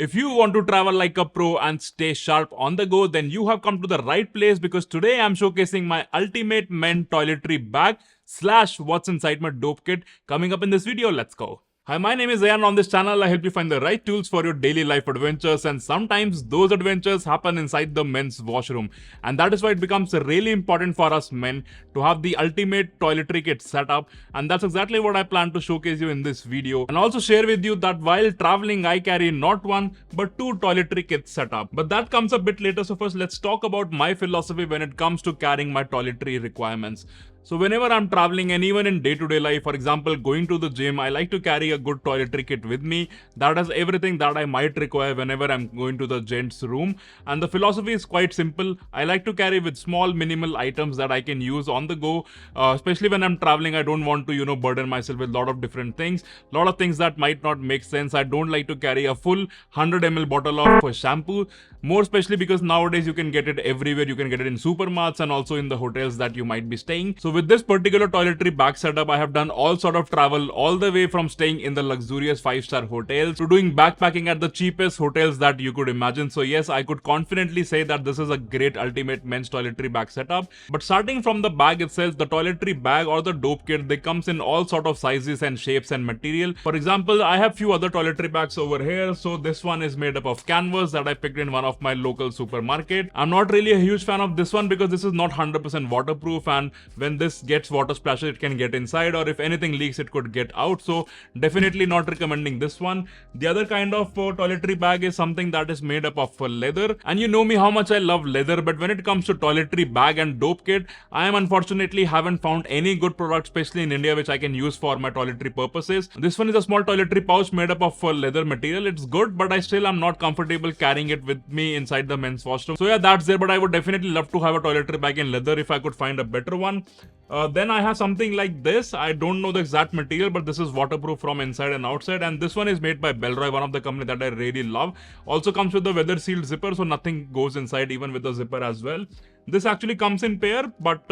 If you want to travel like a pro and stay sharp on the go, then you have come to the right place because today I'm showcasing my ultimate men toiletry bag slash what's inside my dope kit coming up in this video. Let's go. Hi, my name is Ayan. On this channel, I help you find the right tools for your daily life adventures, and sometimes those adventures happen inside the men's washroom. And that is why it becomes really important for us men to have the ultimate toiletry kit set up. And that's exactly what I plan to showcase you in this video. And also share with you that while traveling, I carry not one, but two toiletry kits set up. But that comes a bit later. So first, let's talk about my philosophy when it comes to carrying my toiletry requirements. So whenever I'm traveling and even in day-to-day life, for example, going to the gym, I like to carry a good toiletry kit with me. That has everything that I might require whenever I'm going to the gents room. And the philosophy is quite simple. I like to carry with small minimal items that I can use on the go. Especially when I'm traveling, I don't want to, burden myself with a lot of different things. A lot of things that might not make sense. I don't like to carry a full 100 ml bottle of shampoo. More especially because nowadays you can get it everywhere. You can get it in supermarkets and also in the hotels that you might be staying. So with this particular toiletry bag setup, I have done all sort of travel all the way from staying in the luxurious 5-star hotels to doing backpacking at the cheapest hotels that you could imagine. So yes, I could confidently say that this is a great ultimate men's toiletry bag setup. But starting from the bag itself, the toiletry bag or the dope kit, they comes in all sort of sizes and shapes and material. For example, I have few other toiletry bags over here. So this one is made up of canvas that I picked in one of my local supermarket. I'm not really a huge fan of this one because this is not 100% waterproof, and when this gets water splashes, it can get inside, or if anything leaks, it could get out. So definitely not recommending this one. The other kind of toiletry bag is something that is made up of leather, and you know me how much I love leather, but when it comes to toiletry bag and dope kit, I am unfortunately haven't found any good product, especially in India, which I can use for my toiletry purposes. This one is a small toiletry pouch made up of leather material. It's good, but I still am not comfortable carrying it with me inside the men's washroom. So yeah, that's there, but I would definitely love to have a toiletry bag in leather if I could find a better one. Then I have something like this. I don't know the exact material, but this is waterproof from inside and outside, and this one is made by Bellroy, one of the company that I really love. Also comes with the weather sealed zipper, so nothing goes inside, even with the zipper as well. This actually comes in pair, but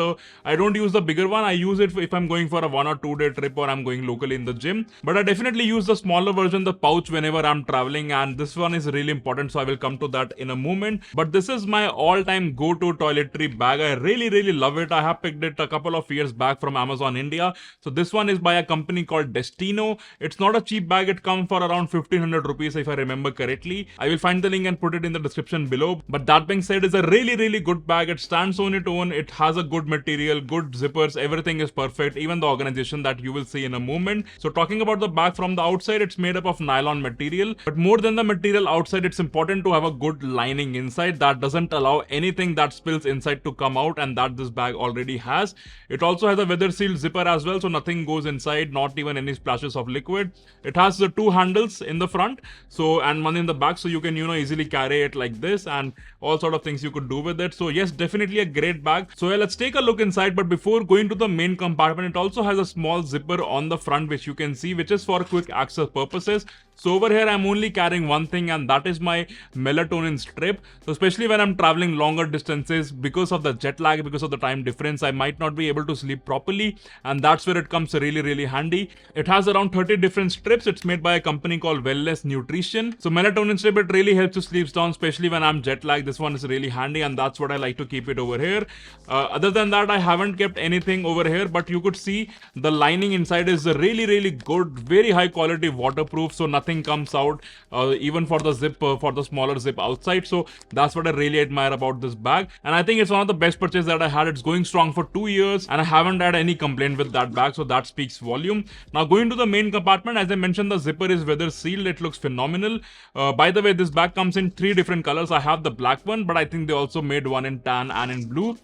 I don't use the bigger one. I use it if I'm going for a 1 or 2 day trip or I'm going locally in the gym. But I definitely use the smaller version, the pouch, whenever I'm traveling, and this one is really important, so I will come to that in a moment. But this is my all-time go-to toiletry bag. I really love it. I have picked it a couple of years back from Amazon India. So this one is by a company called Destino. It's not a cheap bag. It comes for around 1500 rupees if I remember correctly. I will find the link and put it in the description below. But that being said, it's a really good bag. It stands on its own. It has a good material, good zippers, everything is perfect, even the organization that you will see in a moment. So talking about the bag from the outside, it's made up of nylon material, but more than the material outside, it's important to have a good lining inside that doesn't allow anything that spills inside to come out, and that this bag already has. It also has a weather sealed zipper as well, so nothing goes inside, not even any splashes of liquid. It has the 2 handles in the front, so and one in the back, so you can easily carry it like this, and all sort of things you could do with it. So yes, definitely a great bag. So yeah, let's take a look inside. But before going to the main compartment, it also has a small zipper on the front, which you can see, which is for quick access purposes. So over here, I'm only carrying one thing, and that is my melatonin strip. So especially when I'm traveling longer distances, because of the jet lag, because of the time difference, I might not be able to sleep properly, and that's where it comes really handy. It has around 30 different strips. It's made by a company called Wellness Nutrition. So melatonin strip, it really helps to sleep down, especially when I'm jet lagged. This one is really handy, and that's what I like to keep it over here. Other than that, I haven't kept anything over here, but you could see the lining inside is really good, very high quality, waterproof, so nothing comes out, even for the zip, for the smaller zip outside. So that's what I really admire about this bag, and I think it's one of the best purchases that I had. It's going strong for 2 years, and I haven't had any complaint with that bag, so that speaks volume. Now going to the main compartment, as I mentioned, the zipper is weather sealed. It looks phenomenal. By the way, this bag comes in 3 different colors. I have the black one, but I think they also made one in tan and in blue.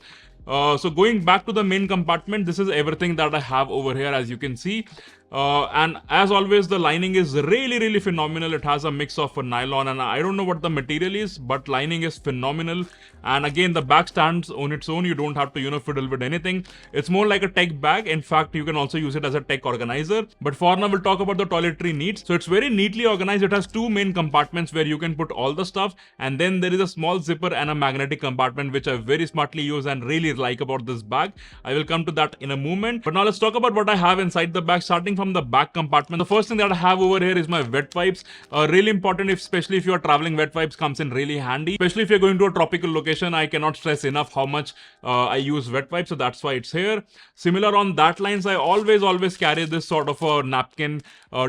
So going back to the main compartment, this is everything that I have over here, as you can see. And as always, the lining is really phenomenal. It has a mix of a nylon, and I don't know what the material is, but lining is phenomenal. And again, the bag stands on its own. You don't have to fiddle with anything. It's more like a tech bag. In fact, you can also use it as a tech organizer. But for now, we'll talk about the toiletry needs. So it's very neatly organized. It has 2 main compartments where you can put all the stuff, and then there is a small zipper and a magnetic compartment, which I very smartly use and really like about this bag. I will come to that in a moment. But now let's talk about what I have inside the bag. Starting from from the back compartment, the first thing that I have over here is my wet wipes. Really important, especially if you are traveling, wet wipes comes in really handy. Especially if you're going to a tropical location, I cannot stress enough how much I use wet wipes, so that's why it's here. Similar on that lines, I always carry this sort of a napkin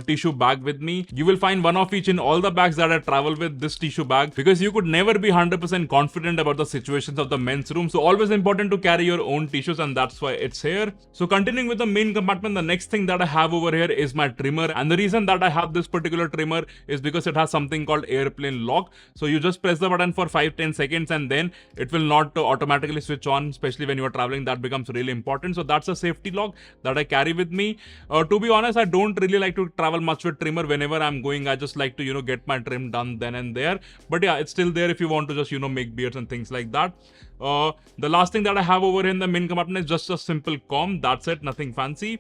tissue bag with me. You will find one of each in all the bags that I travel with, this tissue bag, because you could never be 100% confident about the situations of the men's room. So always important to carry your own tissues, and that's why it's here. So continuing with the main compartment, the next thing that I have over here is my trimmer, and the reason that I have this particular trimmer is because it has something called airplane lock. So you just press the button for 5-10 seconds and then it will not automatically switch on, especially when you are traveling. That becomes really important. So that's a safety lock that I carry with me. To be honest, I don't really like to travel much with trimmer. Whenever I'm going, I just like to get my trim done then and there. But yeah, it's still there if you want to just make beards and things like that. The last thing that I have over here in the main compartment is just a simple comb. That's it, nothing fancy.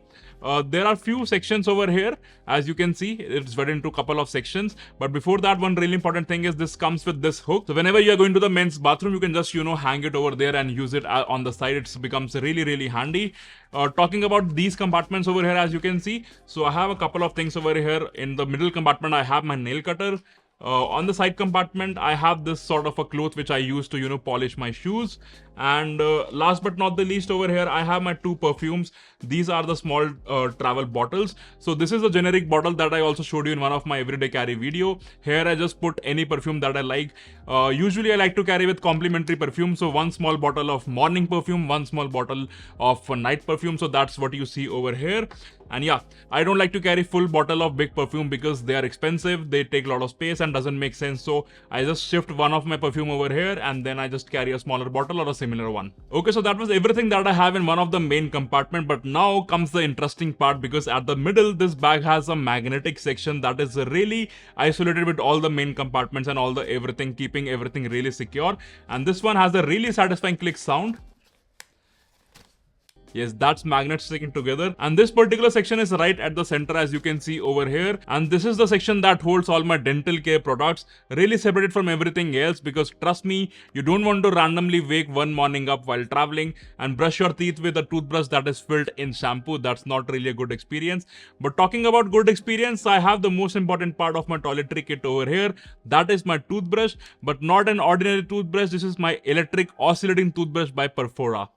There are few sections over here. As you can see, it's divided into a couple of sections. But before that, one really important thing is this comes with this hook. So whenever you are going to the men's bathroom, you can just hang it over there and use it on the side. It becomes really handy. Talking about these compartments over here, as you can see, so I have a couple of things over here. In the middle compartment, I have my nail cutter. On the side compartment, I have this sort of a cloth which I use to polish my shoes. And last but not the least, over here I have my 2 perfumes. These are the small travel bottles. So this is a generic bottle that I also showed you in one of my everyday carry video. Here I just put any perfume that I like. Usually I like to carry with complimentary perfume. So 1 small bottle of morning perfume, 1 small bottle of night perfume. So that's what you see over here. And yeah, I don't like to carry full bottle of big perfume because they are expensive, they take a lot of space and doesn't make sense. So I just shift one of my perfume over here and then I just carry a smaller bottle or a similar one. Okay, so that was everything that I have in one of the main compartment. But now comes the interesting part, because at the middle, this bag has a magnetic section that is really isolated with all the main compartments and all the everything, keeping everything really secure. And this one has a really satisfying click sound. Yes, that's magnets sticking together. And this particular section is right at the center, as you can see over here. And this is the section that holds all my dental care products, really separated from everything else, because trust me, you don't want to randomly wake one morning up while traveling and brush your teeth with a toothbrush that is filled in shampoo. That's not really a good experience. But talking about good experience, I have the most important part of my toiletry kit over here. That is my toothbrush, but not an ordinary toothbrush. This is my electric oscillating toothbrush by Perfora.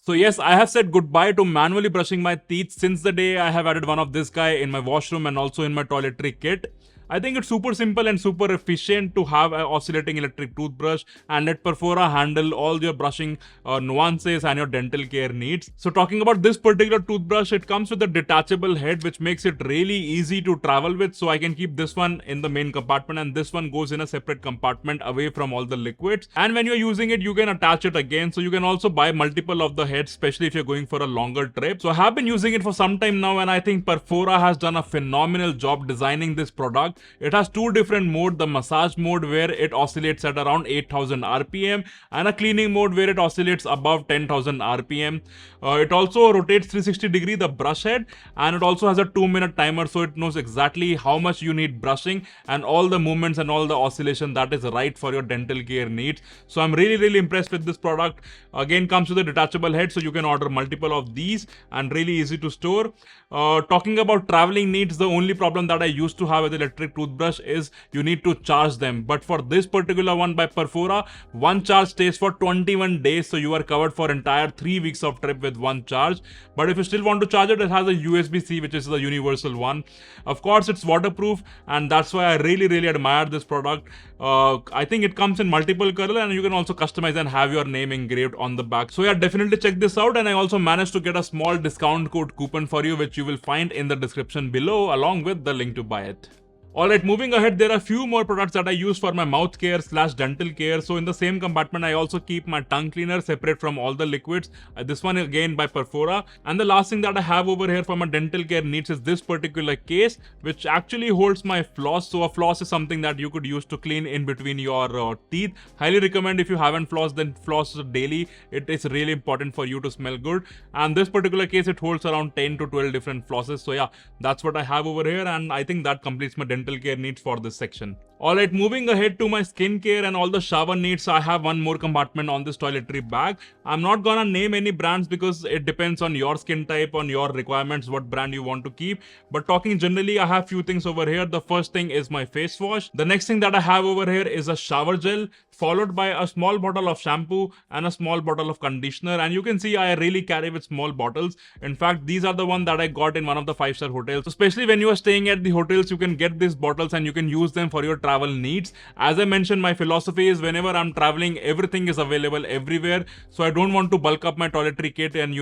So yes, I have said goodbye to manually brushing my teeth since the day I have added one of this guy in my washroom and also in my toiletry kit. I think it's super simple and super efficient to have an oscillating electric toothbrush, and let Perfora handle all your brushing nuances and your dental care needs. So talking about this particular toothbrush, it comes with a detachable head which makes it really easy to travel with. So I can keep this one in the main compartment and this one goes in a separate compartment away from all the liquids. And when you're using it, you can attach it again. So you can also buy multiple of the heads, especially if you're going for a longer trip. So I have been using it for some time now, and I think Perfora has done a phenomenal job designing this product. It has 2 different modes: the massage mode where it oscillates at around 8000 RPM and a cleaning mode where it oscillates above 10,000 RPM. It also rotates 360 degree the brush head, and it also has a 2-minute timer, so it knows exactly how much you need brushing and all the movements and all the oscillation that is right for your dental care needs. So I'm really impressed with this product. Again, comes with a detachable head, so you can order multiple of these and really easy to store. Talking about traveling needs, the only problem that I used to have with electric toothbrush is you need to charge them. But for this particular one by Perfora, one charge stays for 21 days, so you are covered for entire 3 weeks of trip with one charge. But if you still want to charge it, it has a USB-C, which is the universal one. Of course, it's waterproof, and that's why I really admire this product. I think it comes in multiple colors, and you can also customize and have your name engraved on the back. So yeah, definitely check this out. And I also managed to get a small discount code coupon for you, which you will find in the description below along with the link to buy it. Alright, moving ahead, there are a few more products that I use for my mouth care / dental care. So in the same compartment, I also keep my tongue cleaner separate from all the liquids. This one again by Perfora. And the last thing that I have over here for my dental care needs is this particular case, which actually holds my floss. So a floss is something that you could use to clean in between your teeth. Highly recommend, if you haven't flossed, then floss daily. It is really important for you to smell good. And this particular case, it holds around 10 to 12 different flosses. So yeah, that's what I have over here, and I think that completes my dental care needs for this section. Alright, moving ahead to my skincare and all the shower needs, I have one more compartment on this toiletry bag. I'm not gonna name any brands because it depends on your skin type, on your requirements, what brand you want to keep. But talking generally, I have few things over here. The first thing is my face wash. The next thing that I have over here is a shower gel, followed by a small bottle of shampoo and a small bottle of conditioner. And you can see I really carry with small bottles. In fact, these are the one that I got in one of the 5-star hotels. So especially when you are staying at the hotels, you can get these bottles and you can use them for your travel needs. As I mentioned, my philosophy is whenever I'm traveling, everything is available everywhere. So I don't want to bulk up my toiletry kit and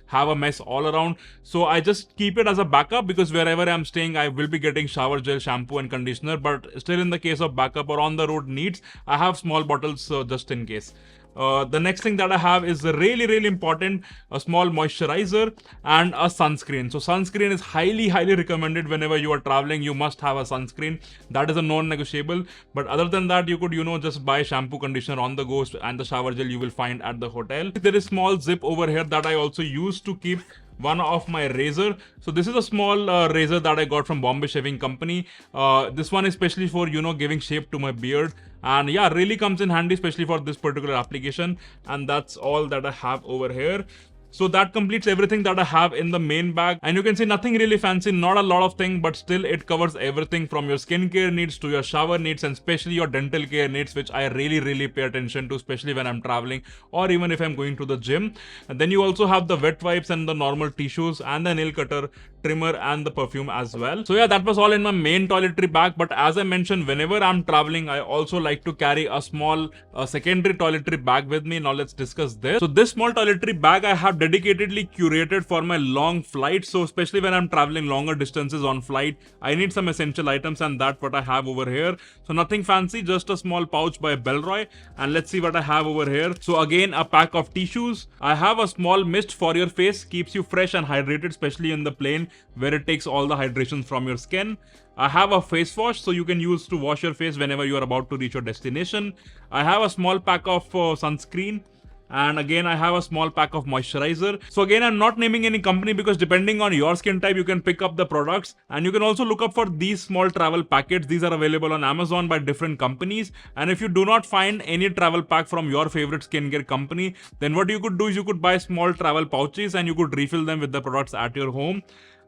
have a mess all around. So I just keep it as a backup because wherever I'm staying, I will be getting shower gel, shampoo and conditioner. But still, in the case of backup or on the road needs, I have small bottles just in case. The next thing that I have is really important, a small moisturizer and a sunscreen. So sunscreen is highly recommended whenever you are traveling. You must have a sunscreen. That is a non-negotiable. But other than that, you could just buy shampoo, conditioner on the go, and the shower gel you will find at the hotel. There is small zip over here that I also use to keep one of my razor. So this is a small razor that I got from Bombay Shaving Company. This one is especially for giving shape to my beard, and yeah, really comes in handy especially for this particular application. And that's all that I have over here. So that completes everything that I have in the main bag, and you can see nothing really fancy, not a lot of things, but still it covers everything from your skincare needs to your shower needs and especially your dental care needs, which I really pay attention to, especially when I'm traveling or even if I'm going to the gym. And then you also have the wet wipes and the normal tissues and the nail cutter, trimmer and the perfume as well. So yeah, that was all in my main toiletry bag. But as I mentioned, whenever I'm traveling, I also like to carry a small secondary toiletry bag with me. Now let's discuss this. So this small toiletry bag I have dedicatedly curated for my long flights. So especially when I'm traveling longer distances on flight, I need some essential items, and that's what I have over here. So nothing fancy, just a small pouch by Bellroy. And let's see what I have over here. So again, a pack of tissues. I have a small mist for your face, keeps you fresh and hydrated, especially in the plane where it takes all the hydration from your skin. I have a face wash, so you can use to wash your face whenever you are about to reach your destination. I have a small pack of sunscreen. And again, I have a small pack of moisturizer. So again, I'm not naming any company because depending on your skin type, you can pick up the products. And you can also look up for these small travel packets. These are available on Amazon by different companies. And if you do not find any travel pack from your favorite skincare company, then what you could do is you could buy small travel pouches and you could refill them with the products at your home.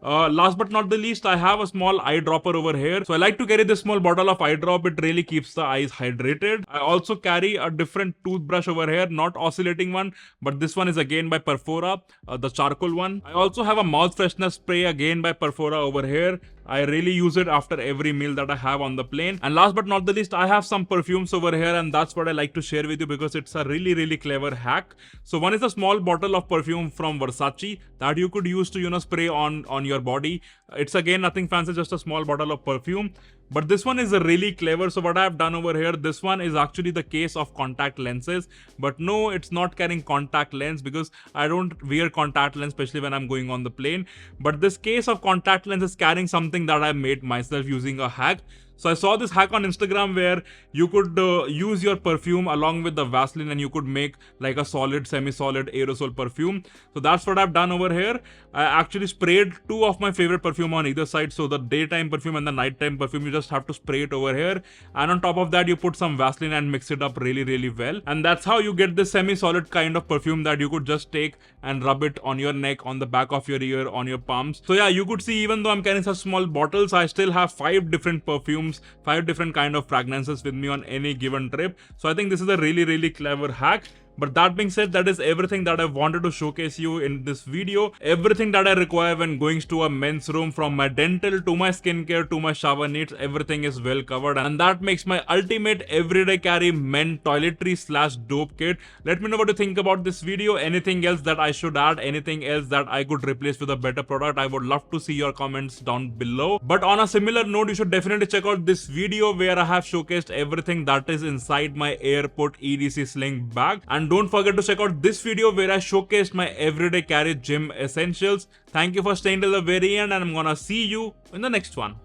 Last but not the least, I have a small eyedropper over here. So I like to carry this small bottle of eye drop. It really keeps the eyes hydrated. I also carry a different toothbrush over here, not oscillating one, but this one is again by Perfora, the charcoal one. I also have a mouth freshener spray again by Perfora over here. I really use it after every meal that I have on the plane. And last but not the least, I have some perfumes over here, and that's what I like to share with you because it's a really clever hack. So one is a small bottle of perfume from Versace that you could use to spray on your body. It's again nothing fancy, just a small bottle of perfume. But this one is really clever. So what I have done over here, this one is actually the case of contact lenses. But no, it's not carrying contact lens because I don't wear contact lens, especially when I'm going on the plane. But this case of contact lens is carrying something that I made myself using a hack. So I saw this hack on Instagram where you could use your perfume along with the Vaseline and you could make like a solid, semi-solid aerosol perfume. So that's what I've done over here. I actually sprayed two of my favorite perfume on either side. So the daytime perfume and the nighttime perfume, you just have to spray it over here. And on top of that, you put some Vaseline and mix it up really well. And that's how you get this semi-solid kind of perfume that you could just take and rub it on your neck, on the back of your ear, on your palms. So yeah, you could see even though I'm carrying such small bottles, I still have 5 different perfumes, 5 different kind of fragrances with me on any given trip. So I think this is a really clever hack. But that being said, that is everything that I wanted to showcase you in this video. Everything that I require when going to a men's room, from my dental to my skincare to my shower needs, everything is well covered. And that makes my ultimate everyday carry men toiletry / dope kit. Let me know what you think about this video. Anything else that I should add, anything else that I could replace with a better product, I would love to see your comments down below. But on a similar note, you should definitely check out this video where I have showcased everything that is inside my airport EDC sling bag. And don't forget to check out this video where I showcased my everyday carry gym essentials. Thank you for staying till the very end, and I'm gonna see you in the next one.